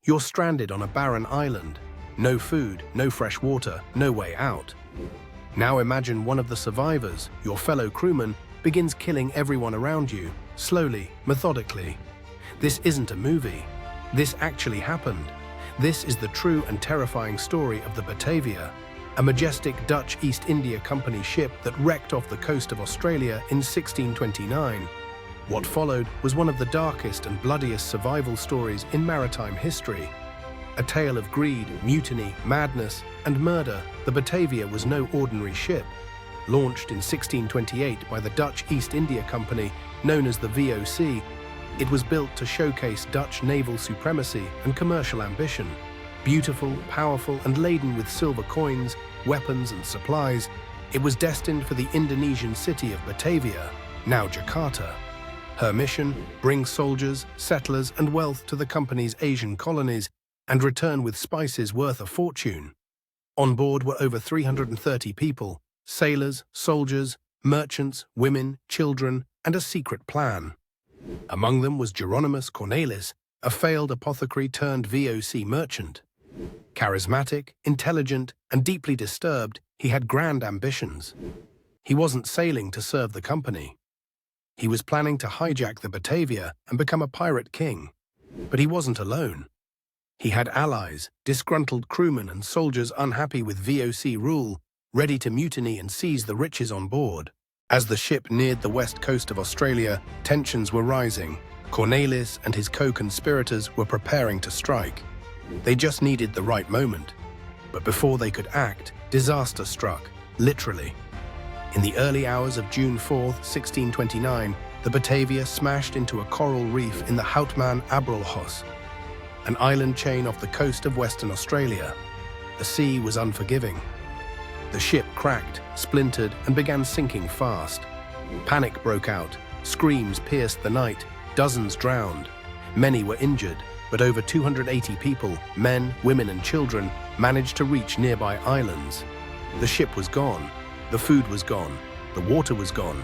You're stranded on a barren island. No food, no fresh water, no way out. Now imagine one of the survivors, your fellow crewman, begins killing everyone around you, slowly, methodically. This isn't a movie. This actually happened. This is the true and terrifying story of the Batavia, a majestic Dutch East India Company ship that wrecked off the coast of Australia in 1629. What followed was one of the darkest and bloodiest survival stories in maritime history. A tale of greed, mutiny, madness, and murder, the Batavia was no ordinary ship. Launched in 1628 by the Dutch East India Company, known as the VOC, it was built to showcase Dutch naval supremacy and commercial ambition. Beautiful, powerful, and laden with silver coins, weapons, and supplies, it was destined for the Indonesian city of Batavia, now Jakarta. Her mission: bring soldiers, settlers, and wealth to the company's Asian colonies and return with spices worth a fortune. On board were over 330 people: sailors, soldiers, merchants, women, children, and a secret plan. Among them was Jeronimus Cornelius, a failed apothecary turned VOC merchant. Charismatic, intelligent, and deeply disturbed, he had grand ambitions. He wasn't sailing to serve the company. He was planning to hijack the Batavia and become a pirate king. But he wasn't alone. He had allies, disgruntled crewmen and soldiers unhappy with VOC rule, ready to mutiny and seize the riches on board. As the ship neared the west coast of Australia, tensions were rising. Cornelius and his co-conspirators were preparing to strike. They just needed the right moment. But before they could act, disaster struck, literally. In the early hours of June 4, 1629, the Batavia smashed into a coral reef in the Houtman-Abrolhos, an island chain off the coast of Western Australia. The sea was unforgiving. The ship cracked, splintered, and began sinking fast. Panic broke out. Screams pierced the night. Dozens drowned. Many were injured, but over 280 people, men, women, and children, managed to reach nearby islands. The ship was gone. The food was gone. The water was gone.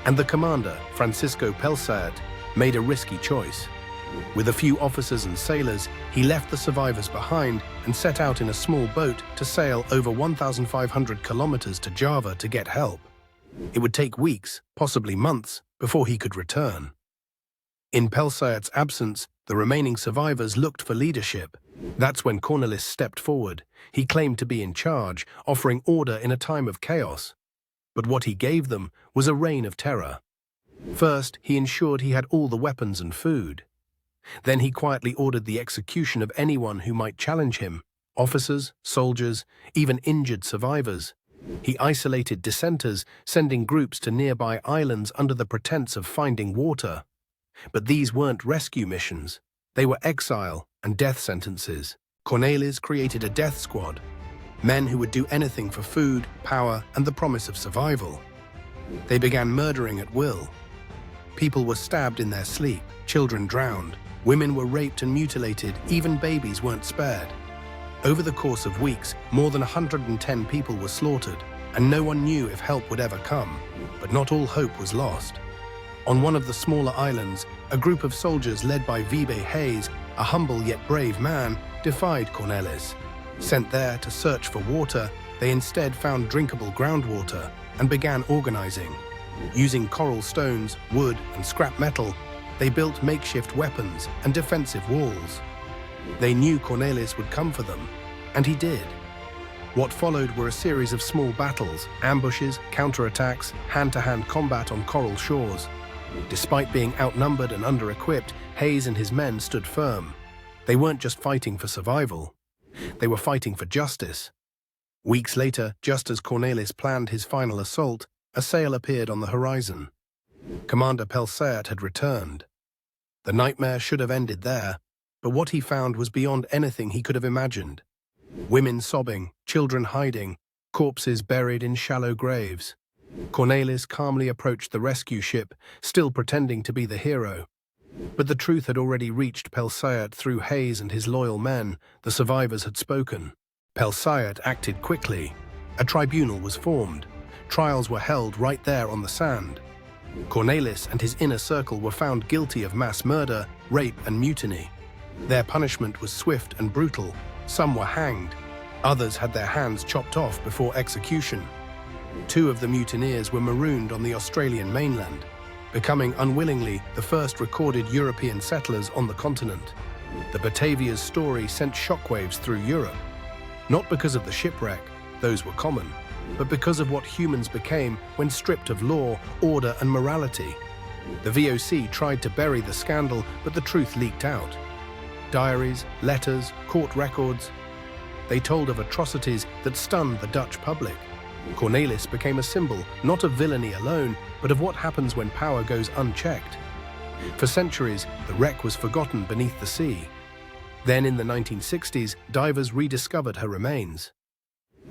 And the commander, Francisco Pelsaert, made a risky choice. With a few officers and sailors, he left the survivors behind and set out in a small boat to sail over 1,500 kilometers to Java to get help. It would take weeks, possibly months, before he could return. In Pelsaert's absence, the remaining survivors looked for leadership. That's when Cornelius stepped forward. He claimed to be in charge, offering order in a time of chaos. But what he gave them was a reign of terror. First, he ensured he had all the weapons and food. Then he quietly ordered the execution of anyone who might challenge him: officers, soldiers, even injured survivors. He isolated dissenters, sending groups to nearby islands under the pretense of finding water. But these weren't rescue missions. They were exile and death sentences. Cornelius created a death squad, men who would do anything for food, power, and the promise of survival. They began murdering at will. People were stabbed in their sleep, children drowned, women were raped and mutilated, even babies weren't spared. Over the course of weeks, more than 110 people were slaughtered, and no one knew if help would ever come. But not all hope was lost. On one of the smaller islands, a group of soldiers led by Wiebbe Hayes, a humble yet brave man, defied Cornelius. Sent there to search for water, they instead found drinkable groundwater and began organizing. Using coral stones, wood, and scrap metal, they built makeshift weapons and defensive walls. They knew Cornelius would come for them, and he did. What followed were a series of small battles, ambushes, counterattacks, hand-to-hand combat on coral shores. Despite being outnumbered and under-equipped, Hayes and his men stood firm. They weren't just fighting for survival. They were fighting for justice. Weeks later, just as Cornelius planned his final assault, a sail appeared on the horizon. Commander Pelsaert had returned. The nightmare should have ended there, but what he found was beyond anything he could have imagined. Women sobbing, children hiding, corpses buried in shallow graves. Cornelius calmly approached the rescue ship, still pretending to be the hero. But the truth had already reached Pelsaert through Hayes and his loyal men. The survivors had spoken. Pelsaert acted quickly. A tribunal was formed. Trials were held right there on the sand. Cornelius and his inner circle were found guilty of mass murder, rape, and mutiny. Their punishment was swift and brutal. Some were hanged. Others had their hands chopped off before execution. 2 of the mutineers were marooned on the Australian mainland, becoming unwillingly the first recorded European settlers on the continent. The Batavia's story sent shockwaves through Europe, not because of the shipwreck, those were common, but because of what humans became when stripped of law, order, and morality. The VOC tried to bury the scandal, but the truth leaked out. Diaries, letters, court records, they told of atrocities that stunned the Dutch public. Cornelius became a symbol, not of villainy alone, but of what happens when power goes unchecked. For centuries, the wreck was forgotten beneath the sea. Then in the 1960s, divers rediscovered her remains.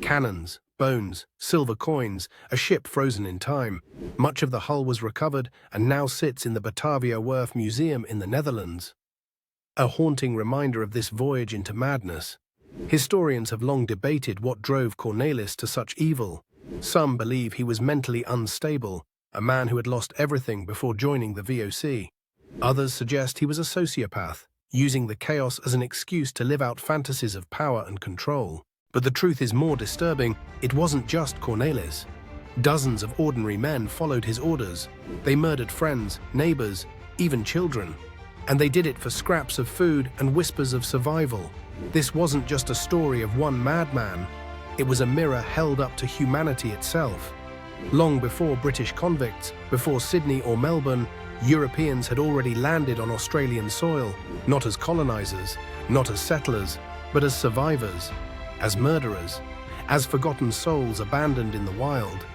Cannons, bones, silver coins, a ship frozen in time. Much of the hull was recovered and now sits in the Batavia Werf Museum in the Netherlands. A haunting reminder of this voyage into madness. Historians have long debated what drove Cornelius to such evil. Some believe he was mentally unstable, a man who had lost everything before joining the VOC. Others suggest he was a sociopath, using the chaos as an excuse to live out fantasies of power and control. But the truth is more disturbing. It wasn't just Cornelius. Dozens of ordinary men followed his orders. They murdered friends, neighbors, even children. And they did it for scraps of food and whispers of survival. This wasn't just a story of one madman. It was a mirror held up to humanity itself. Long before British convicts, before Sydney or Melbourne, Europeans had already landed on Australian soil, not as colonizers, not as settlers, but as survivors, as murderers, as forgotten souls abandoned in the wild.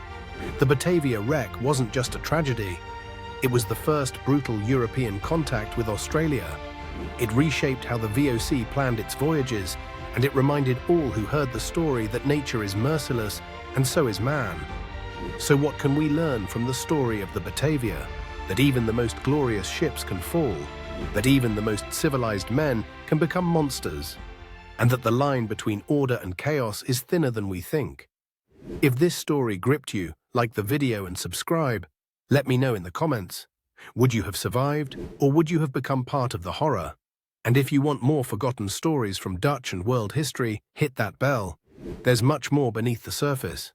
The Batavia wreck wasn't just a tragedy. It was the first brutal European contact with Australia. It reshaped how the VOC planned its voyages, and it reminded all who heard the story that nature is merciless, and so is man. So what can we learn from the story of the Batavia? That even the most glorious ships can fall, that even the most civilized men can become monsters, and that the line between order and chaos is thinner than we think. If this story gripped you, like the video and subscribe. Let me know in the comments. Would you have survived, or would you have become part of the horror? And if you want more forgotten stories from Dutch and world history, hit that bell. There's much more beneath the surface.